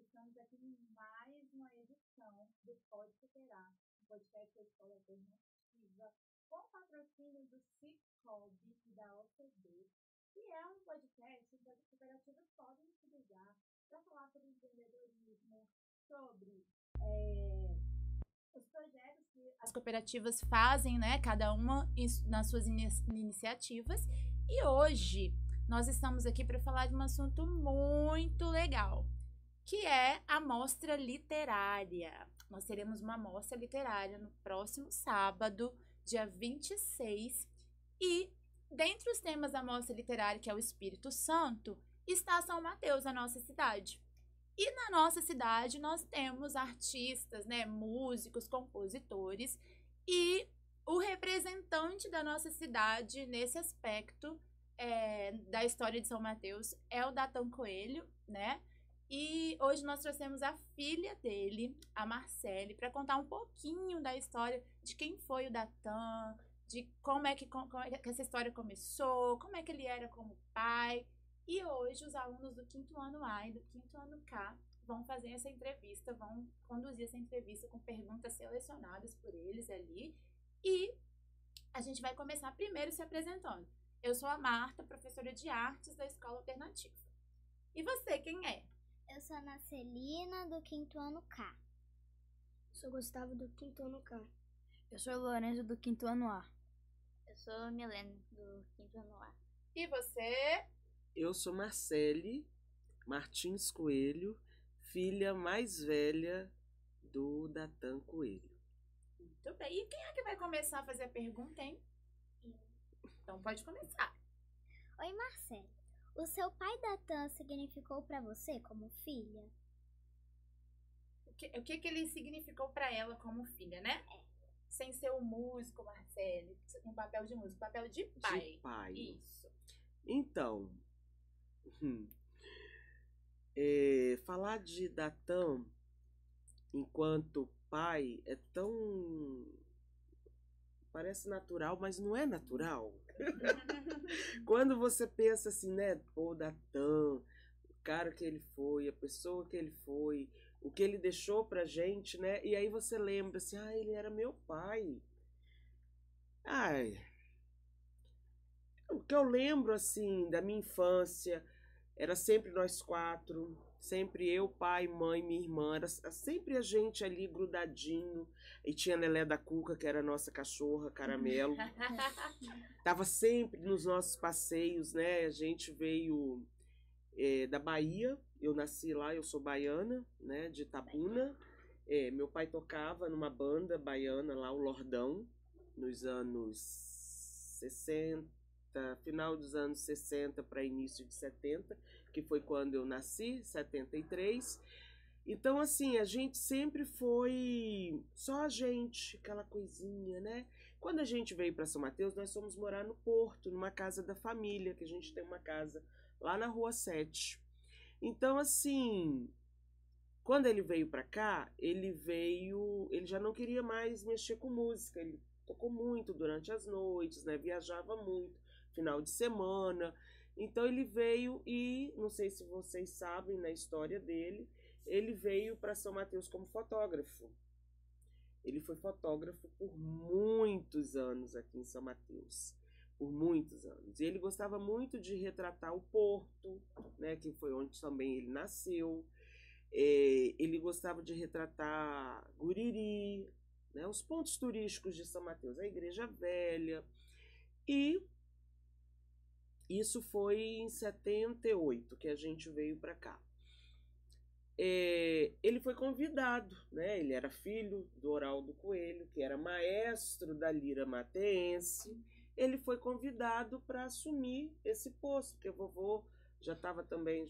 estamos aqui em mais uma edição do Pode Superar, um podcast da Escola Alternativa, com patrocínio do Cicobi e da OCB, que é um podcast em que as cooperativas podem utilizar para falar sobre empreendedorismo, sobre os projetos que as cooperativas fazem, né, cada uma nas suas iniciativas. E hoje nós estamos aqui para falar de um assunto muito legal, que é a mostra literária. Nós teremos uma mostra literária no próximo sábado, dia 26, e dentre os temas da mostra literária, que é o Espírito Santo, está São Mateus, a nossa cidade. E na nossa cidade nós temos artistas, né, músicos, compositores, e o representante da nossa cidade nesse aspecto da história de São Mateus é o Datan Coelho, né? E hoje nós trouxemos a filha dele, a Marcele, para contar um pouquinho da história de quem foi o Datan, de como é que essa história começou, como é que ele era como pai. E hoje os alunos do 5º ano A e do 5º ano K vão fazer essa entrevista, vão conduzir essa entrevista com perguntas selecionadas por eles ali. E a gente vai começar primeiro se apresentando. Eu sou a Marta, professora de artes da Escola Alternativa. E você, quem é? Eu sou a Marcelina, do 5º ano K. Eu sou o Gustavo, do 5º ano K. Eu sou o Lourenço, do 5º ano A. Eu sou a Milena, do 5º ano A. E você? Eu sou Marcele Martins Coelho, filha mais velha do Datan Coelho. Muito bem. E quem é que vai começar a fazer a pergunta, hein? Então pode começar. Oi, Marcele. O seu pai Datan significou para você como filha? O que ele significou para ela como filha, né? Sem ser o músico, Marcele, um papel de músico, papel de pai. De pai. Isso. Então, falar de Datan enquanto pai é tão... parece natural, mas não é natural. Quando você pensa assim, né? Pô, Datan, o cara que ele foi, a pessoa que ele foi, o que ele deixou pra gente, né? E aí você lembra assim, ele era meu pai. O que eu lembro, assim, da minha infância, era sempre nós quatro, sempre eu, pai, mãe, minha irmã, era sempre a gente ali grudadinho. E tinha Lelé da Cuca, que era a nossa cachorra, Caramelo. Tava sempre nos nossos passeios, né? A gente veio da Bahia, eu nasci lá, eu sou baiana, né? De Itabuna. Meu pai tocava numa banda baiana lá, o Lordão, nos anos 60, final dos anos 60 para início de 70, que foi quando eu nasci, 73. Então, assim, a gente sempre foi só a gente, aquela coisinha, né? Quando a gente veio para São Mateus, nós fomos morar no Porto, numa casa da família, que a gente tem uma casa lá na Rua 7. Então, assim, quando ele veio para cá, ele já não queria mais mexer com música, ele tocou muito durante as noites, né? Viajava muito, final de semana. Então ele veio e, não sei se vocês sabem na história dele, ele veio para São Mateus como fotógrafo. Ele foi fotógrafo por muitos anos aqui em São Mateus. Por muitos anos. E ele gostava muito de retratar o Porto, né, que foi onde também ele nasceu. Ele gostava de retratar Guriri, né, os pontos turísticos de São Mateus, a Igreja Velha. E isso foi em 78 que a gente veio para cá. Ele foi convidado, né? Ele era filho do Oraldo Coelho, que era maestro da lira mateense. Ele foi convidado para assumir esse posto, porque o vovô já estava também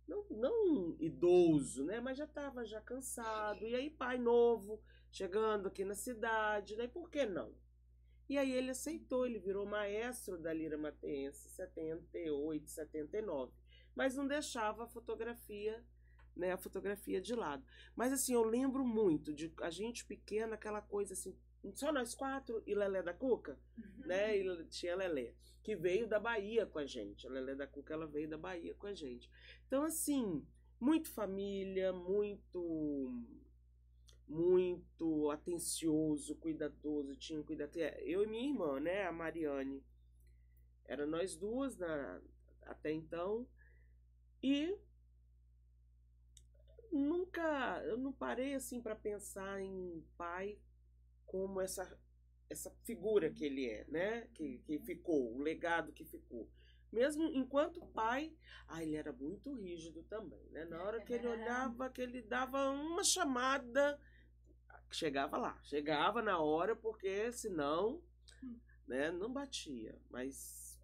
não idoso, né? Mas já estava já cansado. E aí pai novo, chegando aqui na cidade, né? Por que não? E aí ele aceitou, ele virou maestro da lira mateense, 78, 79. Mas não deixava a fotografia, né, a fotografia de lado. Mas assim, eu lembro muito de a gente pequena, aquela coisa assim, só nós quatro e Lelé da Cuca, né? E tinha Lelé, que veio da Bahia com a gente. A Lelé da Cuca, ela veio da Bahia com a gente. Então, assim, muito família, muito atencioso, cuidadoso, tinha cuidado. Eu e minha irmã, né, a Mariane. Era nós duas até então. E eu não parei assim para pensar em pai como essa figura que ele é, né? Que ficou, o legado que ficou. Mesmo enquanto pai, ele era muito rígido também, né? Na hora que ele olhava, que ele dava uma chamada, chegava na hora, porque senão, né, não batia, mas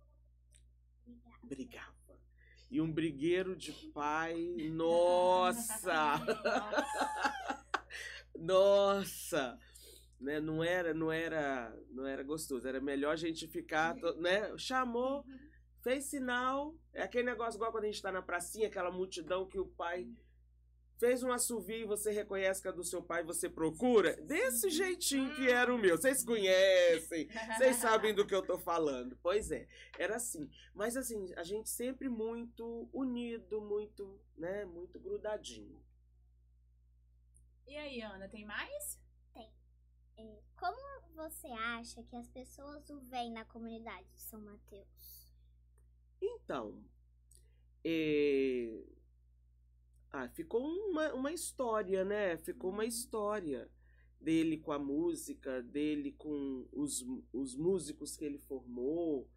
brigava. E um brigueiro de pai, nossa! Nossa! Né? Não era gostoso, era melhor a gente ficar, né? Chamou, fez sinal, é aquele negócio igual quando a gente tá na pracinha, aquela multidão que o pai fez um assovio e você reconhece que é do seu pai, você procura. Desse jeitinho que era o meu. Vocês conhecem, vocês sabem do que eu tô falando. Pois é, era assim. Mas assim, a gente sempre muito unido, muito, né, muito grudadinho. E aí, Ana, tem mais? Tem. Como você acha que as pessoas o veem na comunidade de São Mateus? Então, ficou uma história, né? Ficou uma história dele com a música, dele com os músicos que ele formou,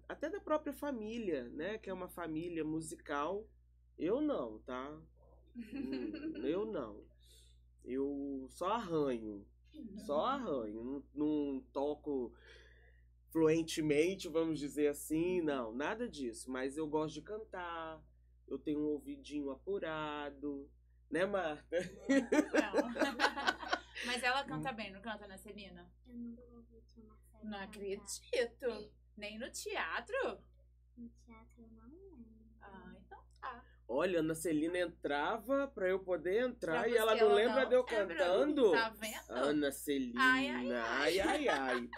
até da própria família, né? Que é uma família musical. Eu não, tá? Eu não. Eu só arranho. Não toco fluentemente, vamos dizer assim, não, nada disso. Mas eu gosto de cantar. Eu tenho um ouvidinho apurado, né, Marta? Não. Mas ela canta bem, não canta, né, Celina? Eu nunca ouvi Tia Marcela Não cantar. acredito. Nem no teatro? No teatro eu não lembro. Então tá. Olha, a Ana Celina entrava pra eu poder entrar Pra e ela você, não ela lembra não de eu lembra. cantando. Tá vendo? Ana Celina, Ai, ai.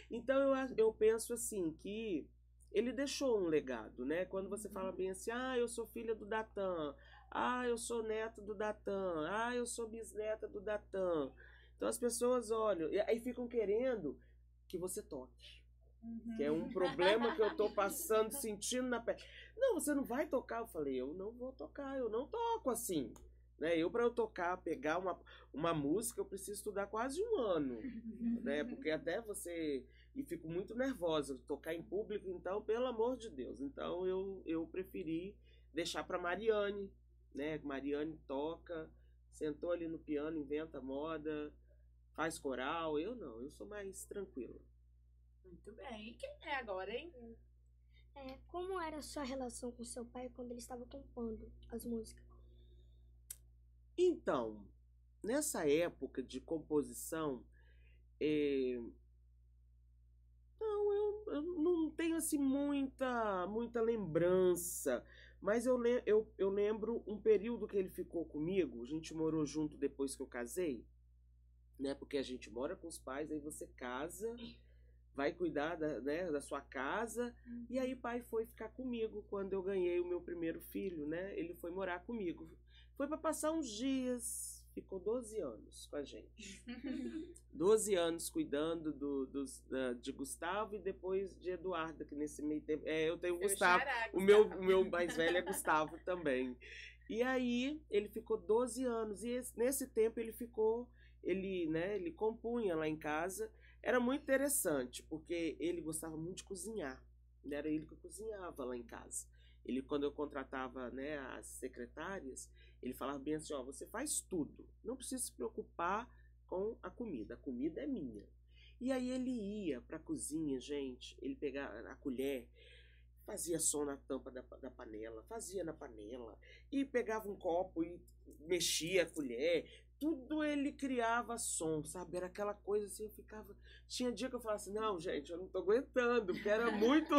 Então eu penso assim que ele deixou um legado, né? Quando você fala bem assim, eu sou filha do Datan, eu sou neta do Datan, eu sou bisneta do Datan. Então as pessoas olham e aí ficam querendo que você toque. Que é um problema que eu tô passando, sentindo na pele. Não, você não vai tocar. Eu falei, eu não vou tocar, eu não toco assim. Né? Para eu tocar, pegar uma música, eu preciso estudar quase 1 ano. Né? Porque até você... E fico muito nervosa tocar em público, então, pelo amor de Deus. Então, eu preferi deixar para Mariane, né? Mariane toca, sentou ali no piano, inventa moda, faz coral. Eu não, eu sou mais tranquila. Muito bem. E quem é agora, hein? Como era a sua relação com seu pai quando ele estava compondo as músicas? Então, nessa época de composição, eu não tenho assim muita lembrança, mas eu lembro um período que ele ficou comigo. A gente morou junto depois que eu casei, né? Porque a gente mora com os pais, aí você casa, vai cuidar da sua casa, e aí o pai foi ficar comigo quando eu ganhei o meu primeiro filho, né? Ele foi morar comigo. Foi para passar uns dias, ficou 12 anos com a gente. 12 anos cuidando de Gustavo e depois de Eduarda, que nesse meio tempo... eu tenho o Gustavo. O meu mais velho é Gustavo também. E aí ele ficou 12 anos, e nesse tempo ele compunha lá em casa. Era muito interessante, porque ele gostava muito de cozinhar. Era ele que cozinhava lá em casa. Quando eu contratava, né, as secretárias, ele falava bem assim, você faz tudo, não precisa se preocupar com a comida é minha. E aí ele ia pra cozinha, gente, ele pegava a colher, fazia som na tampa da panela, fazia na panela, e pegava um copo e mexia a colher, tudo ele criava som, sabe? Era aquela coisa assim, eu ficava... Tinha dia que eu falava assim, não, gente, eu não tô aguentando, porque era muito...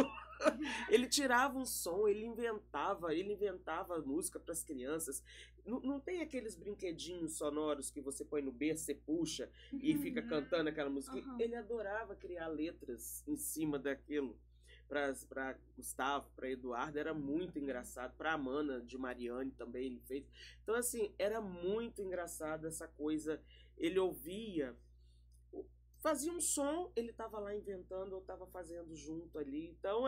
Ele tirava um som, ele inventava música para as crianças. Não tem aqueles brinquedinhos sonoros que você põe no berço, você puxa e fica cantando aquela música. Ele adorava criar letras em cima daquilo. para Gustavo, para Eduardo, era muito engraçado. Para Amanda de Mariane também ele fez. Então, assim, era muito engraçado essa coisa. Ele ouvia, fazia um som, ele estava lá inventando ou estava fazendo junto ali. Então,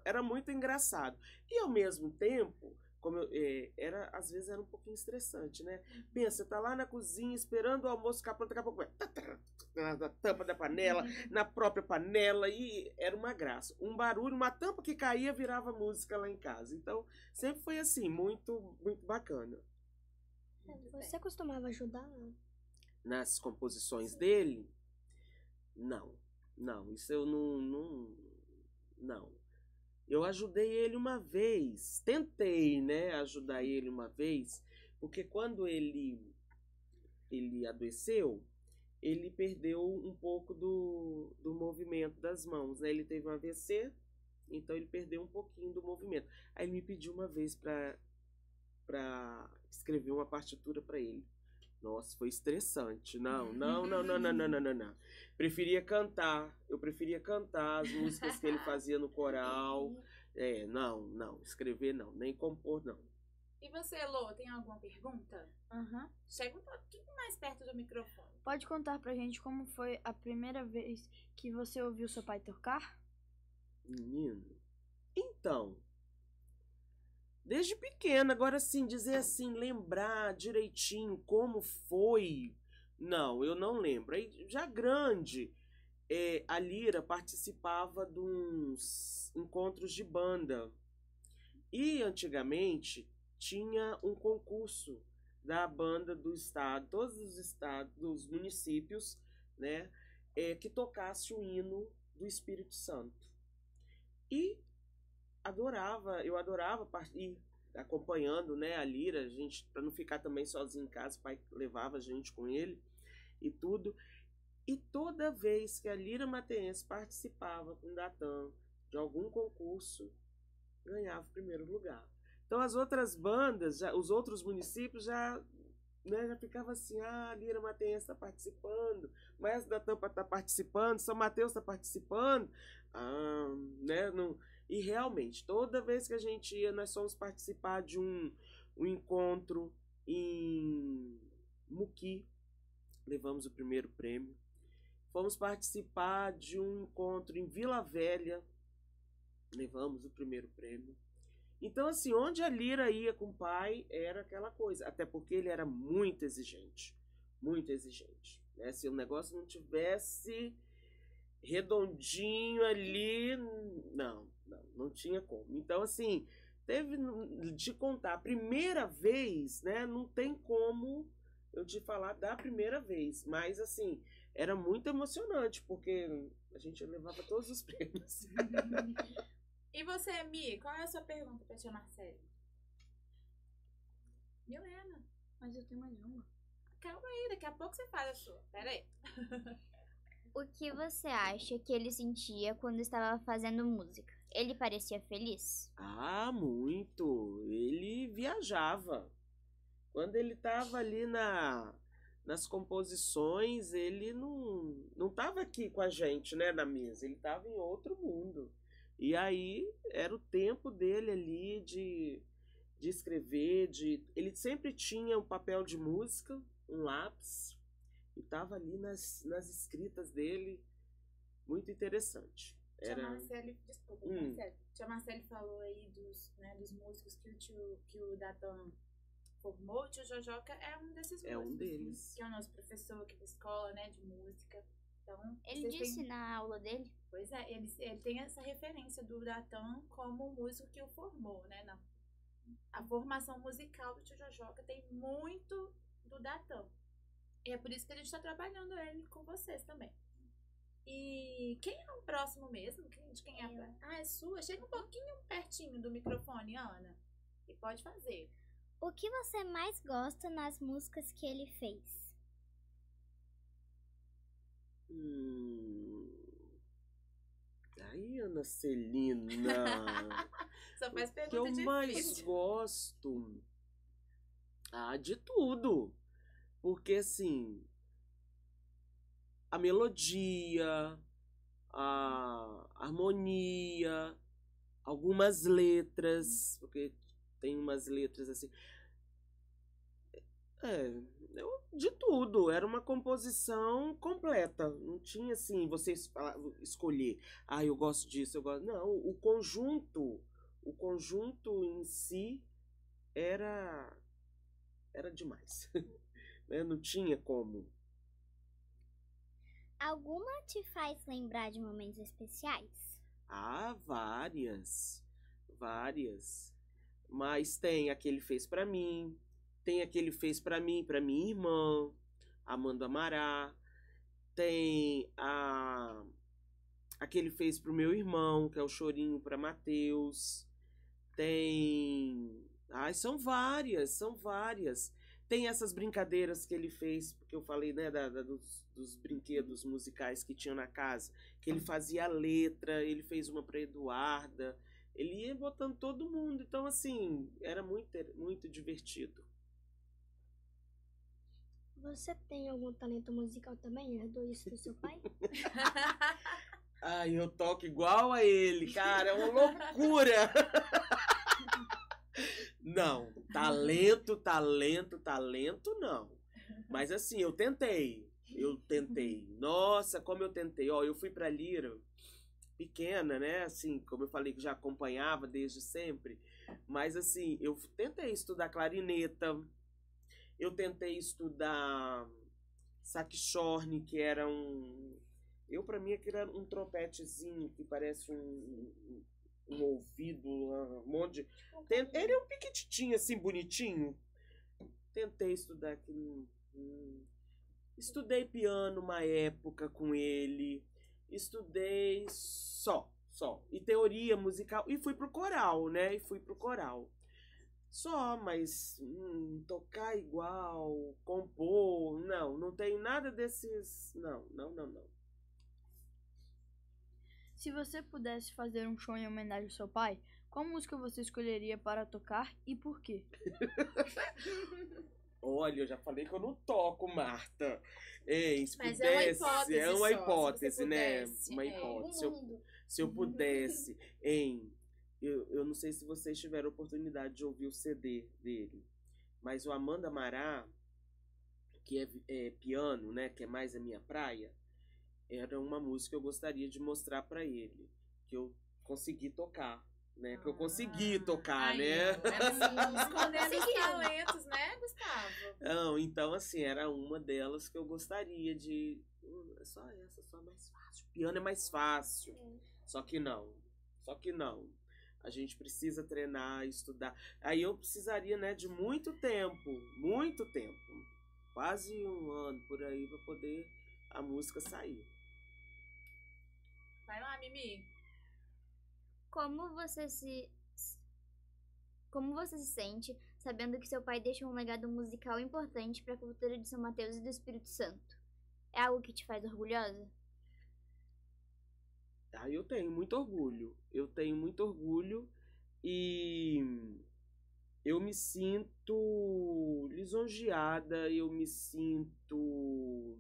era muito engraçado. E, ao mesmo tempo, às vezes era um pouquinho estressante, né? Pensa, você tá lá na cozinha esperando o almoço ficar pronto, daqui a pouco vai na tampa da panela, na própria panela, e era uma graça. Um barulho, uma tampa que caía virava música lá em casa. Então, sempre foi assim, muito, muito bacana. Você costumava ajudar? Nas composições dele, não. Isso eu não. Eu ajudei ele uma vez, tentei, né, ajudar ele uma vez, porque quando ele adoeceu, ele perdeu um pouco do movimento das mãos, né? Ele teve um AVC, então ele perdeu um pouquinho do movimento. Aí ele me pediu uma vez para escrever uma partitura para ele. Nossa, foi estressante. Não. Eu preferia cantar as músicas que ele fazia no coral. Não, escrever não, nem compor não. E você, Lô, tem alguma pergunta? Chega um pouquinho mais perto do microfone. Pode contar pra gente como foi a primeira vez que você ouviu seu pai tocar? Menino, então, desde pequena, agora sim, dizer assim, lembrar direitinho como foi, não, eu não lembro. Aí, já grande, a Lira participava de uns encontros de banda. E antigamente tinha um concurso da banda do estado, todos os estados, dos municípios, né, que tocasse o hino do Espírito Santo. E eu adorava ir acompanhando, né, a Lira, a gente, para não ficar também sozinho em casa, o pai levava a gente com ele e tudo. E toda vez que a Lira Mateense participava com o Datan de algum concurso, ganhava o primeiro lugar. Então as outras bandas, os outros municípios já ficava assim, a Lira Mateense está participando, o Maestro da Tampa está participando, São Mateus está participando, e realmente, toda vez que a gente ia, nós fomos participar de um encontro em Muqui, levamos o primeiro prêmio. Fomos participar de um encontro em Vila Velha, levamos o primeiro prêmio. Então, assim, onde a Lira ia com o pai, era aquela coisa. Até porque ele era muito exigente. Muito exigente. Né? Se o negócio não tivesse redondinho ali, não tinha como. Então, assim, teve de contar a primeira vez, né? Não tem como eu te falar da primeira vez. Mas, assim, era muito emocionante, porque a gente levava todos os prêmios. E você, Mi, qual é a sua pergunta para tia Marcele? Milena. Mas eu tenho mais uma. Calma aí, daqui a pouco você faz a sua. Pera aí. O que você acha que ele sentia quando estava fazendo música? Ele parecia feliz? Ah, muito. Ele viajava. Quando ele estava ali nas composições, ele não estava aqui com a gente, né, na mesa. Ele estava em outro mundo. E aí era o tempo dele ali de escrever, ele sempre tinha um papel de música, um lápis, e estava ali nas escritas dele, muito interessante. Tia Marcele, desculpa, Marcele. Tia Marcele falou aí dos músicos que o Datan formou. O tio Jojoca é um desses músicos. É um deles. Que é o nosso professor aqui da escola, né, de música. Então, ele disse na aula dele? Pois é, ele tem essa referência do Datan como o músico que o formou, né? A formação musical do tio Jojoca tem muito do Datan. E é por isso que a gente está trabalhando ele com vocês também. E quem é o próximo mesmo? De quem é? É sua? Chega um pouquinho pertinho do microfone, Ana. E pode fazer. O que você mais gosta nas músicas que ele fez? Aí, Ana Celina. Só faz pergunta que eu difícil. mais gosto? De tudo. Porque, assim, a melodia, a harmonia, algumas letras, porque tem umas letras assim. De tudo, era uma composição completa. Não tinha assim, você escolher, eu gosto disso, eu gosto. Não, o conjunto em si era demais. Né? Não tinha como. Alguma te faz lembrar de momentos especiais? Várias. Várias. Mas tem aquele fez pra mim, tem aquele fez pra mim, pra minha irmã, Amanda Amará, tem aquele fez pro meu irmão, que é o chorinho pra Matheus, tem... são várias, são várias. Tem essas brincadeiras que ele fez, porque eu falei, né, dos brinquedos musicais que tinha na casa, que ele fazia a letra, ele fez uma pra Eduarda, ele ia botando todo mundo, então assim, era muito divertido. Você tem algum talento musical também? Herdou isso do seu pai? Eu toco igual a ele, cara, é uma loucura! Não, talento não. Mas assim, eu tentei. Nossa, como eu tentei. Eu fui pra Lira pequena, né? Assim, como eu falei que já acompanhava desde sempre. Mas assim, eu tentei estudar clarineta. Eu tentei estudar saxofone, que era pra mim aquilo era um trompetezinho que parece um ouvido, um monte de... Ele é um piquititinho assim, bonitinho. Tentei estudar aquilo. Estudei piano uma época com ele. Estudei só. E teoria musical. E fui pro coral, né? Só, mas tocar igual, compor, não tenho nada desses... Não. Se você pudesse fazer um show em homenagem ao seu pai, qual música você escolheria para tocar e por quê? Olha, eu já falei que eu não toco, Marta. Se Mas pudesse, é uma hipótese, hipótese, né? pudesse, Uma hipótese. Se eu pudesse, eu não sei se vocês tiveram oportunidade de ouvir o CD dele, mas o Amanda Amará, que é piano, né? Que é mais a minha praia, era uma música que eu gostaria de mostrar pra ele, que eu consegui tocar, né? Que eu consegui tocar, né? Escondendo os talentos, né, Gustavo? Não, então assim, era uma delas que eu gostaria de... Só essa, só mais fácil. Piano é mais fácil. Só que não. A gente precisa treinar, estudar. Aí eu precisaria, né, de muito tempo. Quase um ano por aí pra poder a música sair. Vai lá, Mimi. Como você se sente sabendo que seu pai deixou um legado musical importante para a cultura de São Mateus e do Espírito Santo? É algo que te faz orgulhosa? Eu tenho muito orgulho. E eu me sinto lisonjeada, eu me sinto...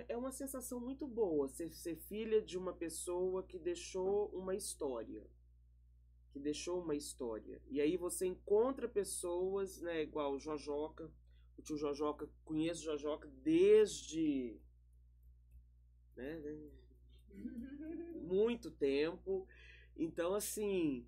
É uma sensação muito boa ser filha de uma pessoa que deixou uma história. E aí você encontra pessoas, né, igual o Jojoca, o tio Jojoca, conheço o Jojoca desde... né, muito tempo. Então, assim,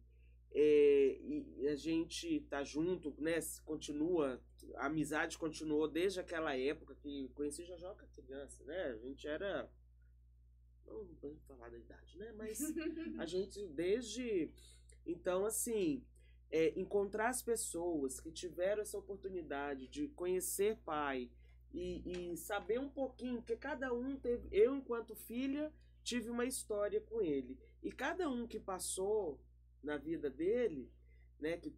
e a gente tá junto, né? Continua, a amizade continuou desde aquela época que conheci Jojoca criança, né? A gente era... Não vamos falar da idade, né? Mas a gente desde... Então, assim, encontrar as pessoas que tiveram essa oportunidade de conhecer pai e saber um pouquinho, porque cada um teve... Eu, enquanto filha, tive uma história com ele. E cada um que passou na vida dele, né, que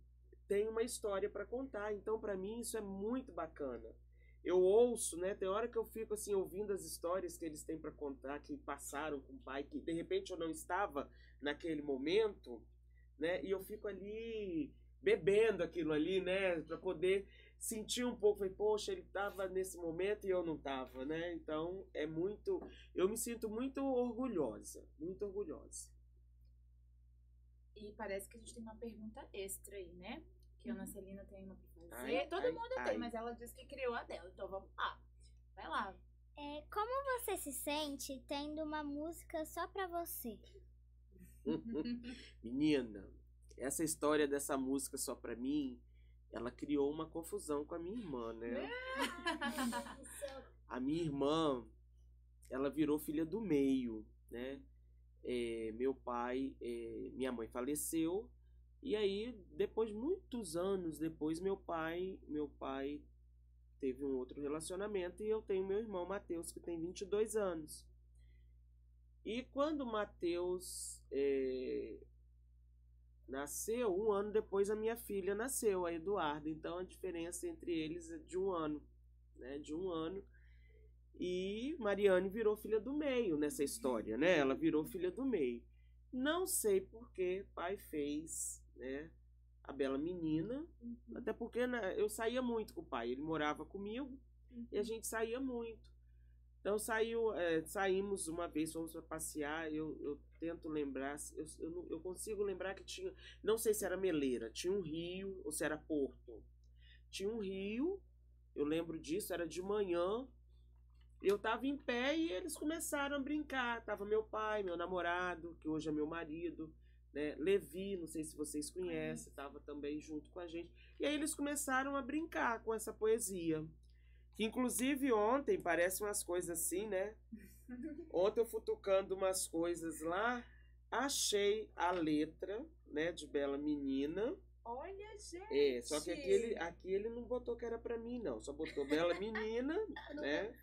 tem uma história para contar. Então, para mim, isso é muito bacana. Eu ouço, né, tem hora que eu fico assim ouvindo as histórias que eles têm para contar, que passaram com o pai, que de repente eu não estava naquele momento, né, e eu fico ali bebendo aquilo ali, né? Pra poder sentir um pouco. Falei, poxa, ele tava nesse momento e eu não tava, né? Então, eu me sinto muito orgulhosa, muito orgulhosa. E parece que a gente tem uma pergunta extra aí, né? Que a Ana Celina tem uma pra fazer. Ai, Todo ai, mundo ai. tem, mas ela disse que criou a dela. Então vamos lá. Vai lá. Como você se sente tendo uma música só pra você? Menina, essa história dessa música só pra mim, ela criou uma confusão com a minha irmã, né? A minha irmã, ela virou filha do meio, né? Meu pai, minha mãe faleceu, e aí, muitos anos depois, meu pai teve um outro relacionamento e eu tenho meu irmão Matheus, que tem 22 anos. E quando o Matheus nasceu, um ano depois a minha filha nasceu, a Eduarda. Então a diferença entre eles é de um ano, né? De um ano. E Mariane virou filha do meio nessa história, né? Ela virou filha do meio. Não sei por que pai fez, né? A Bela Menina. Até porque, né, eu saía muito com o pai. Ele morava comigo e a gente saía muito. Então saímos uma vez, fomos para passear. Eu tento lembrar, eu consigo lembrar que tinha, não sei se era Meleira, tinha um rio ou se era Porto. Tinha um rio, eu lembro disso, era de manhã. Eu tava em pé e eles começaram a brincar. Tava meu pai, meu namorado, que hoje é meu marido, né? Levi, não sei se vocês conhecem, tava também junto com a gente. E aí eles começaram a brincar com essa poesia. Que inclusive ontem, parece umas coisas assim, né? Ontem eu futucando umas coisas lá, achei a letra, né, de Bela Menina. Olha, gente! Só que aqui ele não botou que era pra mim, não. Só botou Bela Menina, né?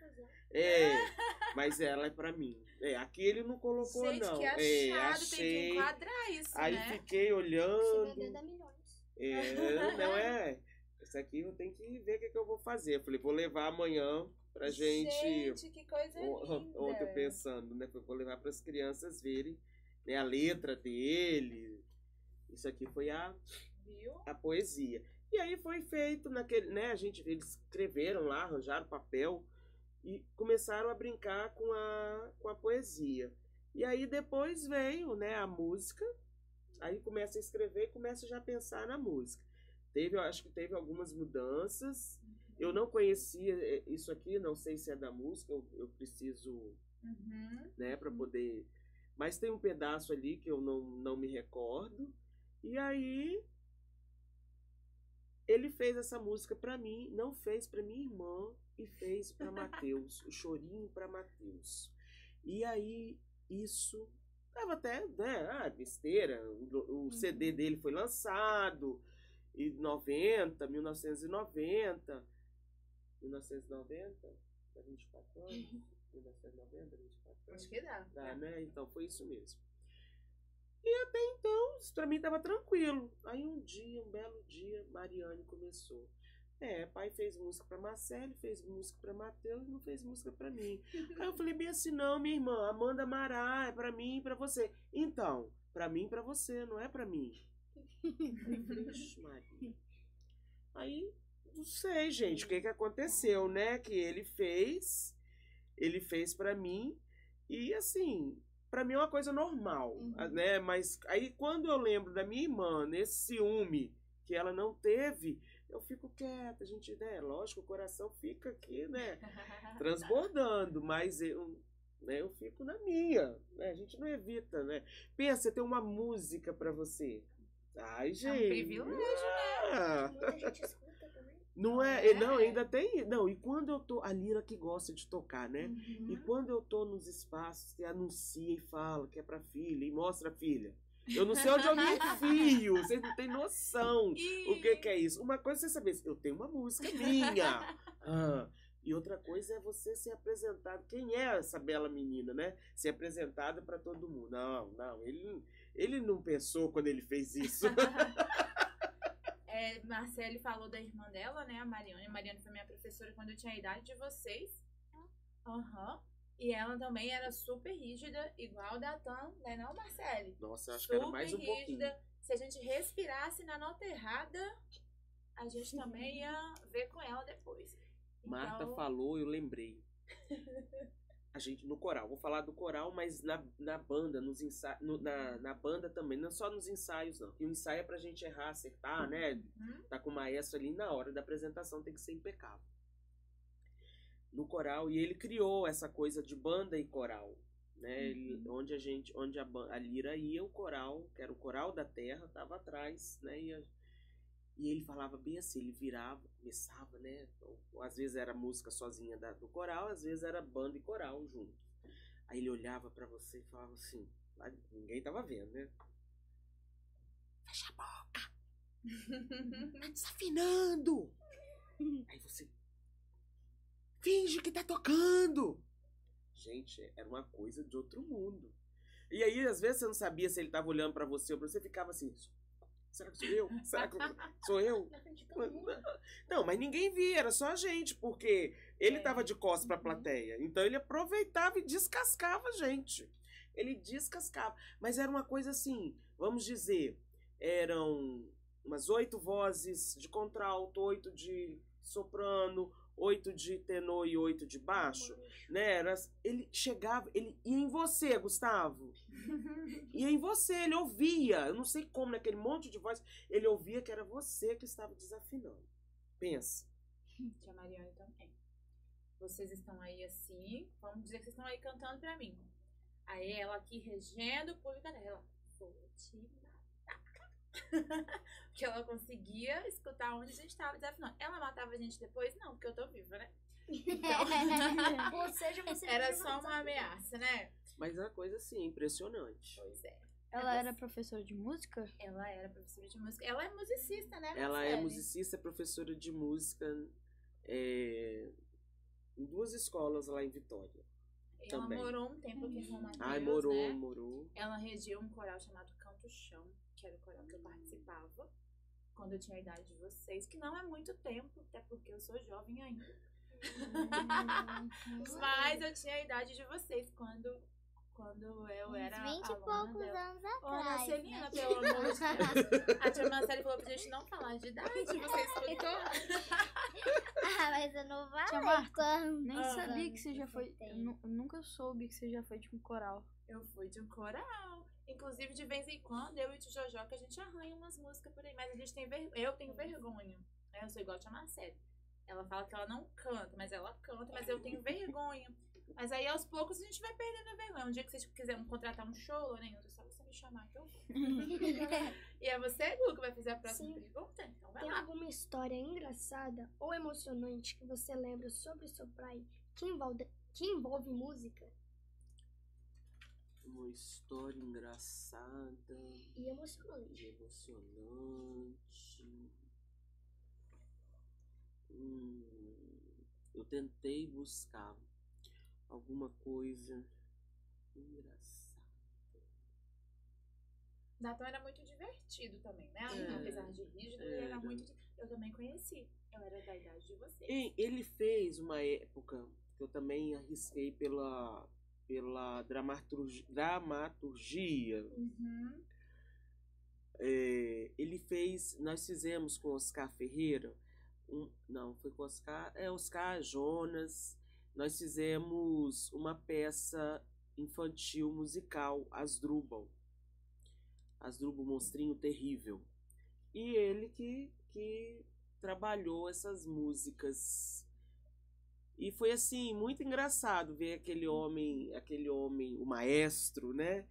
Mas ela é pra mim. Aqui ele não colocou, gente, não. Que achado, Achei. tem que enquadrar isso, aí né? fiquei olhando. milhões. Não é? Isso aqui eu tenho que ver o que eu vou fazer. Eu falei, vou levar amanhã pra gente. Gente, que coisa linda! Ontem eu pensando, né? Vou levar para as crianças verem, né, a letra dele. Isso aqui foi a poesia. E aí foi feito naquele, né? Eles escreveram lá, arranjaram papel e começaram a brincar com a poesia. E aí depois veio, né, a música. Aí começa a escrever e começa já a pensar na música. Acho que teve algumas mudanças. Eu não conhecia isso aqui, não sei se é da música, eu preciso, né, para poder. Mas tem um pedaço ali que eu não me recordo. E aí ele fez essa música para mim, não fez para minha irmã e fez para Matheus, o chorinho para Matheus. E aí isso tava até, né, besteira. O CD dele foi lançado em 1990, 24 anos? 1990, 24 anos? Acho que dá. Dá, né? Então foi isso mesmo. E até então, isso pra mim tava tranquilo. Aí um belo dia, Mariane começou. Pai fez música pra Marcele, fez música pra Matheus, não fez música pra mim. Aí eu falei bem assim, não, minha irmã, Amanda Mará, é pra mim e pra você. Então, pra mim e pra você, não é pra mim. Ixi, Maria. Aí, não sei, gente, o que aconteceu, né? Que ele fez pra mim e, assim, pra mim é uma coisa normal, né? Mas aí, quando eu lembro da minha irmã, nesse ciúme que ela não teve, eu fico quieta, gente, né? Lógico, o coração fica aqui, né? Transbordando, mas eu fico na minha, né? A gente não evita, né? Pensa, tem uma música pra você. Ai, gente. É um privilégio, né? Muita gente escuta também. Não é? Não, ainda tem. Não, e quando eu tô. A Lira que gosta de tocar, né? E quando eu tô nos espaços que anuncia e fala que é pra filha e mostra a filha. Eu não sei onde eu me enfio, vocês não têm noção o que é isso. Uma coisa é você saber, eu tenho uma música minha. E outra coisa é você ser apresentado. Quem é essa Bela Menina, né? Ser apresentada pra todo mundo. Não, ele não pensou quando ele fez isso. Marcele falou da irmã dela, né? A Mariane. A Mariane foi minha professora quando eu tinha a idade de vocês. E ela também era super rígida, igual da Tan, né? Não, Marcele? Nossa, acho que era mais um pouquinho. se a gente respirasse na nota errada, a gente também ia ver com ela depois. Marta Então, falou, eu lembrei. A gente no coral, vou falar do coral, mas na banda, na banda também, não só nos ensaios, não. E o ensaio é pra gente errar, acertar, né? Tá com o maestro ali na hora da apresentação, tem que ser impecável. No coral, e ele criou essa coisa de banda e coral, né? Onde a lira ia, o coral, que era o coral da terra, tava atrás, né? E ele falava bem assim, ele virava, começava, né? Ou, às vezes era música sozinha do coral, às vezes era banda e coral junto. Aí ele olhava pra você e falava assim, ninguém tava vendo, né? Fecha a boca! Tá desafinando! Aí você finge que tá tocando! Gente, era uma coisa de outro mundo. E aí, às vezes, você não sabia se ele tava olhando pra você ou pra você, ficava assim... Será que sou eu? Será que sou eu? Não, mas ninguém via, era só a gente, porque ele tava de costas pra plateia. Então ele aproveitava e descascava a gente. Ele descascava. Mas era uma coisa assim, vamos dizer, eram umas 8 vozes de contralto, 8 de soprano, 8 de tenor e 8 de baixo, né? Ele chegava, ele ia em você, Gustavo. Ia em você, ele ouvia. Eu não sei como, naquele monte de voz, ele ouvia que era você que estava desafinando. Pensa. Tia Mariane também. Vocês estão aí assim, vamos dizer que vocês estão aí cantando pra mim. Aí ela aqui regendo o público dela. Vou te matar. Porque ela conseguia escutar onde a gente estava desafinando. Ela matava a gente depois? Não, porque eu tô viva, né? Então, Ou seja, você era só uma ameaça, né? Mas é uma coisa assim, impressionante. Pois é. Ela era professora de música? Ela era professora de música. Ela é musicista, né, Ela é Marcele? musicista, professora de música em 2 escolas lá em Vitória. Ela também. morou um tempo aqui em São Mateus, Ai, né? morou. Ela regiu um coral chamado Canto Chão, que era o coral que eu participava quando eu tinha a idade de vocês, que não é muito tempo, até porque eu sou jovem ainda. Mas eu tinha a idade de vocês quando eu era Uns 20 e aluna poucos dela. anos Ô, atrás, Celina, né? pelo amor de Deus. A tia Marcele falou pra gente não falar de idade, você escutou? Ah, mas eu não Tia falei Marta, quando. Nem sabia que você já foi. tem. Eu nunca soube que você já foi de um coral. Eu fui de um coral. Inclusive, de vez em quando, eu e o tio Jojó, que a gente arranha umas músicas por aí, mas a gente tem eu tenho vergonha. Eu sou igual a tia Marcele. Ela fala que ela não canta, mas ela canta, mas eu tenho vergonha. Mas aí, aos poucos, a gente vai perdendo a vergonha. Um dia que vocês quiserem contratar um show, Lorena, é só você me chamar que eu vou. E é você, Gu, que vai fazer a próxima Sim. pergunta? Então vai Tem lá. alguma história engraçada ou emocionante que você lembra sobre seu pai que envolve música Uma história engraçada e emocionante? e emocionante. Eu tentei buscar alguma coisa engraçada. Natal era muito divertido também, né? É, Apesar de rígido, ele era era. muito. Eu também conheci. Eu era da idade de vocês. Ele fez uma época que eu também arrisquei pela dramaturgia. Uhum. Nós fizemos com Oscar Ferreira, não, foi com Oscar Jonas, nós fizemos uma peça infantil musical, Asdrubal Monstrinho Terrível. E ele que trabalhou essas músicas. E foi assim, muito engraçado ver aquele homem, o maestro, né?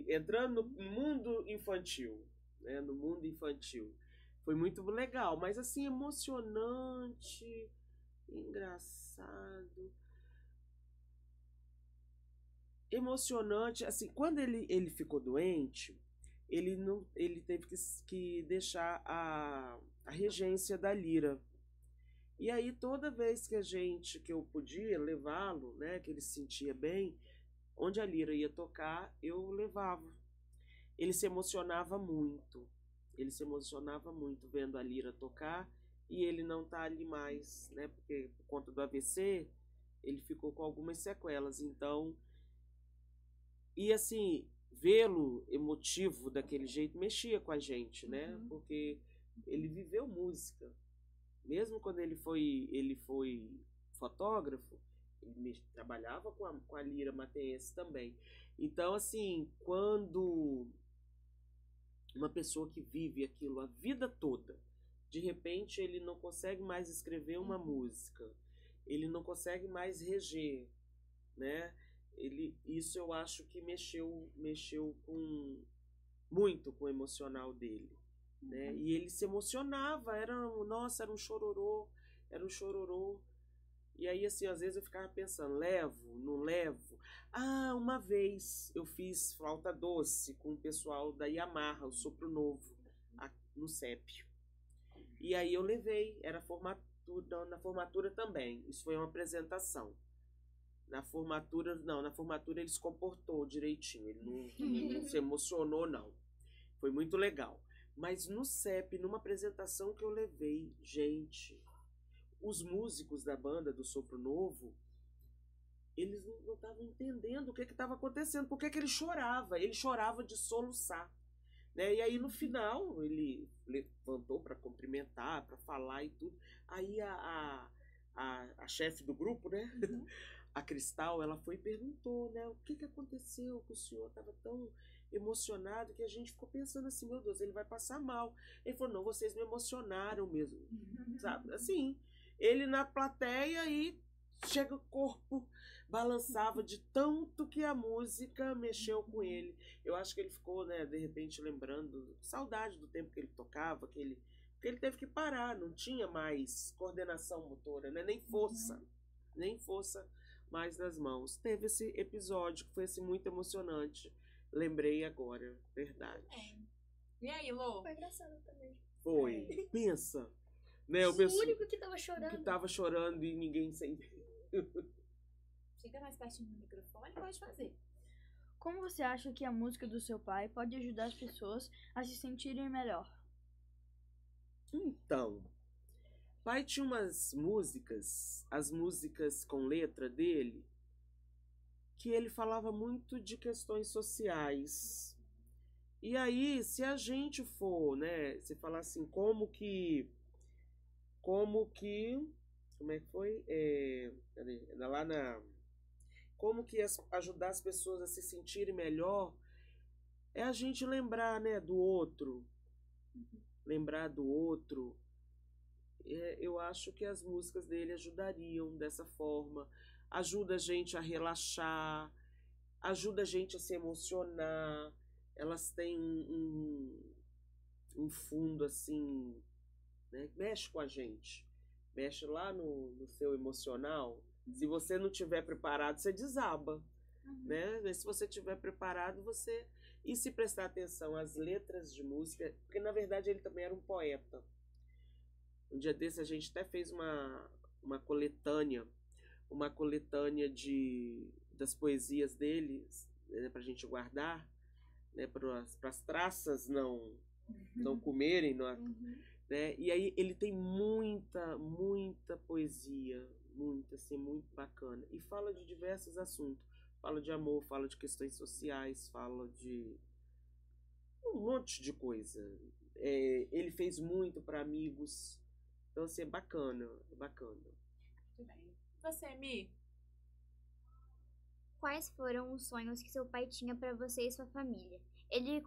Entrando no mundo infantil, né? No mundo infantil. Foi muito legal, mas assim, emocionante, engraçado. Emocionante, assim, quando ele ficou doente, ele teve que deixar a regência da lira. E aí, toda vez que eu podia levá-lo, né, que ele se sentia bem, onde a lira ia tocar, eu levava. Ele se emocionava muito vendo a lira tocar, e ele não tá ali mais, né, porque por conta do AVC, ele ficou com algumas sequelas, então... E assim, vê-lo emotivo daquele jeito mexia com a gente, né? Porque ele viveu música. Mesmo quando ele foi fotógrafo, ele trabalhava com a lira mateense também. Então, assim, quando uma pessoa que vive aquilo a vida toda, de repente ele não consegue mais escrever uma música, ele não consegue mais reger, né? Isso eu acho que mexeu muito com o emocional dele, né? E ele se emocionava, nossa, era um chororô. E aí, assim, às vezes eu ficava pensando, levo, não levo? Ah, uma vez eu fiz flauta doce com o pessoal da Yamaha, o Sopro Novo, no CEP. E aí eu levei, era na formatura também, isso foi uma apresentação. Na formatura ele se comportou direitinho, ele não se emocionou, não. Foi muito legal. Mas no CEP, numa apresentação que eu levei, gente, os músicos da banda do Sopro Novo, eles não estavam entendendo o que estava acontecendo, por que ele chorava de soluçar. Né? E aí no final, ele levantou para cumprimentar, para falar e tudo. Aí a chefe do grupo, né? A Cristal, ela foi e perguntou, né, o que aconteceu, que o senhor estava tão emocionado, que a gente ficou pensando assim, meu Deus, ele vai passar mal. Ele falou, não, vocês me emocionaram mesmo, sabe? Assim, ele na plateia e chega o corpo, balançava de tanto que a música mexeu com ele. Eu acho que ele ficou, né, de repente lembrando, saudade do tempo que ele tocava, porque ele teve que parar, não tinha mais coordenação motora, né, nem força mais nas mãos. Teve esse episódio que foi assim, muito emocionante. Lembrei agora, verdade. E aí, Lô? Foi engraçado também. Foi. Pensa. Né, O único que tava chorando. Que tava chorando e ninguém sem. Chega mais pertinho do microfone, pode fazer. Como você acha que a música do seu pai pode ajudar as pessoas a se sentirem melhor? Então, pai tinha umas músicas, as músicas com letra dele, que ele falava muito de questões sociais. E aí, se a gente for, né, se falar assim, como é que foi? Como que ajudar as pessoas a se sentirem melhor, é a gente lembrar, né, do outro. Lembrar do outro. Eu acho que as músicas dele ajudariam dessa forma. Ajuda a gente a relaxar, ajuda a gente a se emocionar. Elas têm um fundo assim, né? Mexe com a gente. Mexe lá no seu emocional. Se você não estiver preparado, você desaba. Né? Mas se você estiver preparado, você... E se prestar atenção às letras de música, porque na verdade ele também era um poeta. Um dia desse a gente até fez uma coletânea das poesias dele, né, pra gente guardar, né, para as traças não comerem, né? E aí ele tem muita poesia, assim, muito bacana, e fala de diversos assuntos. Fala de amor, fala de questões sociais, fala de um monte de coisa. Ele fez muito para amigos. Então, assim, é bacana. Muito bem. Você, Mi? Quais foram os sonhos que seu pai tinha para você e sua família? Ele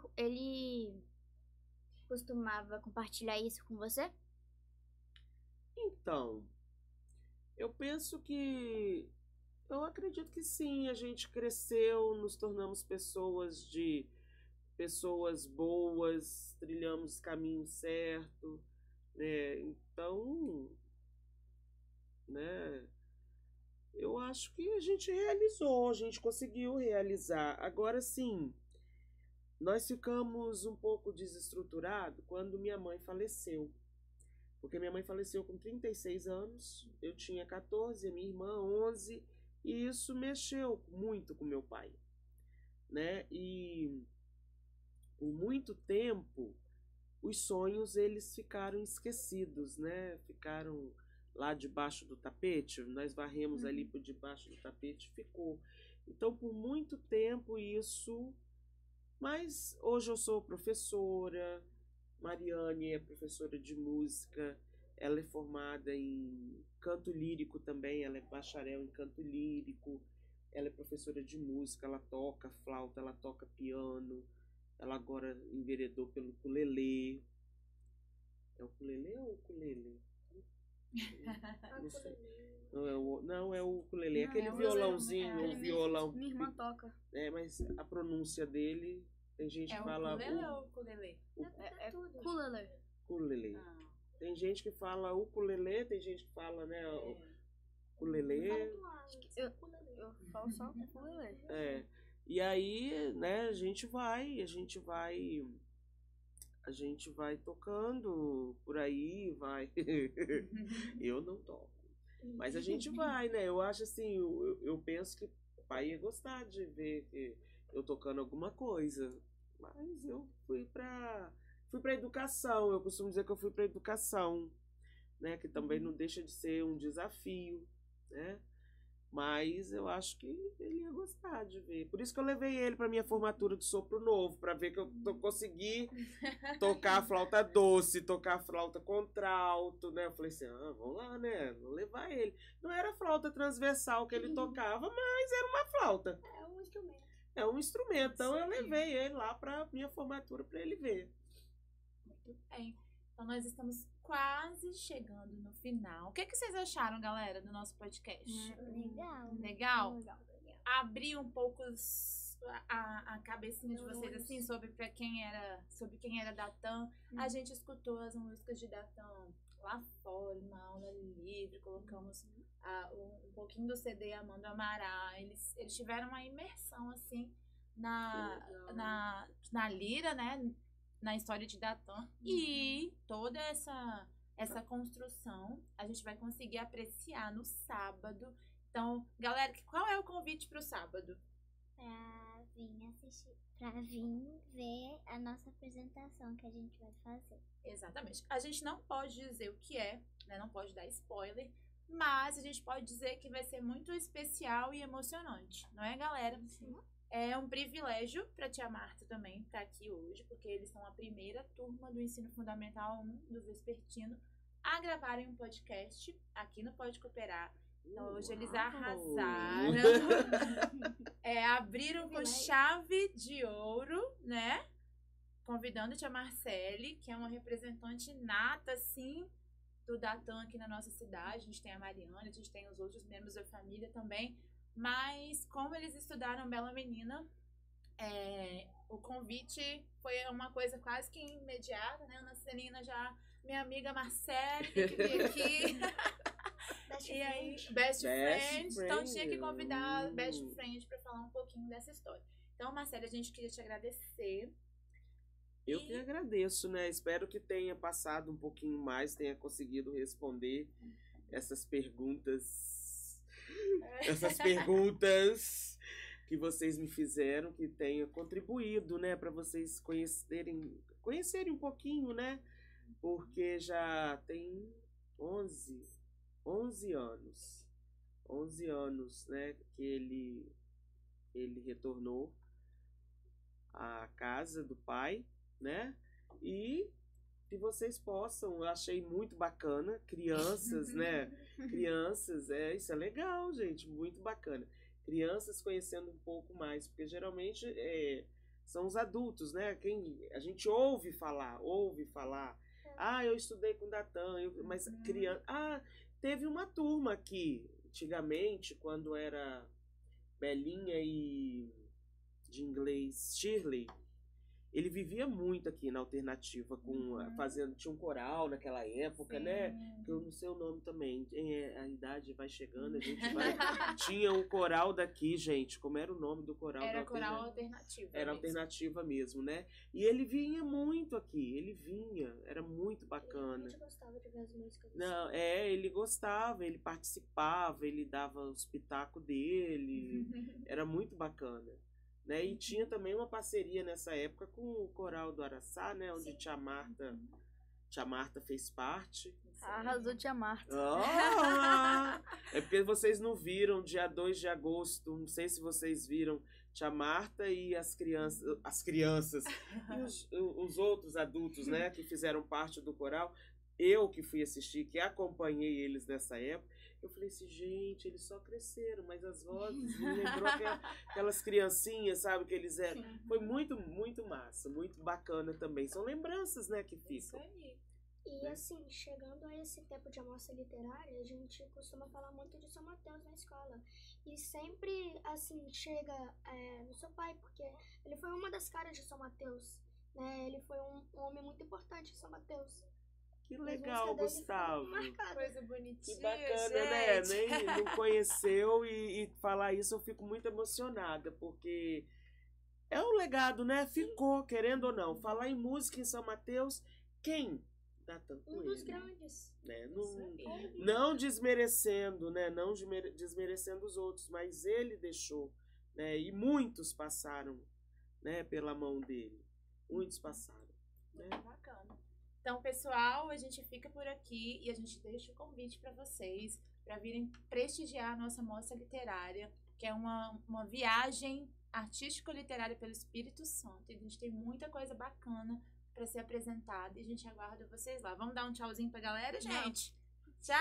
costumava compartilhar isso com você? Então, eu acredito que sim, a gente cresceu, nos tornamos pessoas boas, trilhamos o caminho certo, né? Então, né, eu acho que a gente conseguiu realizar. Agora sim, nós ficamos um pouco desestruturados quando minha mãe faleceu. Porque minha mãe faleceu com 36 anos, eu tinha 14, a minha irmã 11, e isso mexeu muito com meu pai, né? E por muito tempo os sonhos eles ficaram esquecidos, né? Ficaram lá debaixo do tapete, nós varremos ali por debaixo do tapete, ficou. Então por muito tempo isso Mas hoje eu sou professora, Mariane é professora de música, ela é formada em canto lírico também, ela é bacharel em canto lírico, ela é professora de música, ela toca flauta, ela toca piano, ela agora enveredou pelo ukulele. É o ukulele ou o ukulele? Não sei. Não é o ukulele, é Não, aquele é o violãozinho, ukulele, um violão. Minha irmã toca. Mas a pronúncia dele, tem gente É que o fala ukulele ou ukulele? É ukulele. ukulele. Ah, Tem gente que fala ukulele, tem gente que fala, né, ukulele. Eu falo só ukulele. É. E aí, né, a gente vai tocando por aí, vai. Eu não toco. Mas a gente vai, né? Eu acho assim, eu penso que o pai ia gostar de ver eu tocando alguma coisa. Mas eu fui pra educação. Eu costumo dizer que eu fui pra educação, né? Que também não deixa de ser um desafio, né? Mas eu acho que ele ia gostar de ver. Por isso que eu levei ele para minha formatura de sopro novo, para ver que eu consegui tocar a flauta doce, tocar a flauta contralto, né? Eu falei assim, vamos lá, né? Vou levar ele. Não era flauta transversal que ele tocava, mas era uma flauta. É um instrumento. É um instrumento. Então eu Sim. levei ele lá para minha formatura para ele ver. muito bem. Então nós estamos quase chegando no final. O que vocês acharam, galera, do nosso podcast? Legal. Legal? Abrir um pouco a cabecinha de vocês assim sobre quem era Datan. A gente escutou as músicas de Datan lá fora, uma aula livre, colocamos um pouquinho do CD Amando Amará. Eles tiveram uma imersão assim na lira, né? Na história de Datan. E toda essa construção a gente vai conseguir apreciar no sábado. Então, galera, qual é o convite para o sábado? Pra vir assistir, pra vir ver a nossa apresentação que a gente vai fazer. Exatamente. A gente não pode dizer o que é, né? Não pode dar spoiler, mas a gente pode dizer que vai ser muito especial e emocionante, não é, galera? Sim. É um privilégio para a tia Marta também estar aqui hoje, porque eles são a primeira turma do Ensino Fundamental 1 do Vespertino a gravarem um podcast aqui no Pode Cooperar. Então, hoje eles arrasaram. Abriram com chave de ouro, né? Convidando a tia Marcele, que é uma representante nata, assim, do Datan aqui na nossa cidade. A gente tem a Mariana, a gente tem os outros membros da família também. Mas, como eles estudaram Bela Menina, o convite foi uma coisa quase que imediata, né? Ana Celina já, minha amiga Marcele, que veio aqui. E aí, Best Friend. Então, tinha que convidar a Best Friend para falar um pouquinho dessa história. Então, Marcele, a gente queria te agradecer. Eu que agradeço, né? Espero que tenha passado um pouquinho mais, tenha conseguido responder essas perguntas que vocês me fizeram, que tenha contribuído, né, para vocês conhecerem um pouquinho, né? Porque já tem 11 anos. 11 anos, né, que ele retornou à casa do pai, né? E que vocês possam, eu achei muito bacana, crianças, né? Crianças, isso é legal, gente, muito bacana. Crianças conhecendo um pouco mais, porque geralmente são os adultos, né? A gente ouve falar. Eu estudei com Datan, mas criança. Teve uma turma aqui, antigamente, quando era Belinha e de inglês Shirley. Ele vivia muito aqui na Alternativa, tinha um coral naquela época, Sim. né? Que eu não sei o nome também. A idade vai chegando, a gente vai. Tinha um coral daqui, gente. Como era o nome do coral? Era coral Alternativa. Era mesmo. Alternativa mesmo, né? E ele vinha muito aqui, era muito bacana. A gente gostava de ver as músicas. Não, ele gostava, ele participava, ele dava o espetáculo dele, era muito bacana. Né? E tinha também uma parceria nessa época com o Coral do Araçá, né? Onde Tia Marta fez parte. Arrasou, tia Marta. É porque vocês não viram, dia 2 de agosto, não sei se vocês viram, Tia Marta e as crianças e os outros adultos, né, que fizeram parte do coral. Eu que fui assistir, que acompanhei eles nessa época, eu falei assim, gente, eles só cresceram, mas as vozes me lembrou aquelas criancinhas, sabe, que eles eram. Foi muito, muito massa, muito bacana também. São lembranças, né, que Isso ficam. aí. E assim, chegando a esse tempo de amostra literária, a gente costuma falar muito de São Mateus na escola. E sempre, assim, chega no seu pai, porque ele foi uma das caras de São Mateus, né? Ele foi um homem muito importante em São Mateus. Que E as legal, músicas dele foram Gustavo. marcadas. Coisa bonitinha, Que bacana, né? gente. Nem não conheceu e falar isso eu fico muito emocionada, porque é um legado, né? Ficou, querendo ou não. Falar em música em São Mateus, quem dá tanto Um dos ele, grandes. né? Isso aí. Não desmerecendo, né? Não desmerecendo os outros, mas ele deixou, né? E muitos passaram, né? Pela mão dele. Muitos passaram. Muito bacana. Então, pessoal, a gente fica por aqui e a gente deixa o convite para vocês para virem prestigiar a nossa mostra literária, que é uma viagem artístico-literária pelo Espírito Santo. E a gente tem muita coisa bacana para ser apresentada e a gente aguarda vocês lá. Vamos dar um tchauzinho pra galera, gente? Tchau!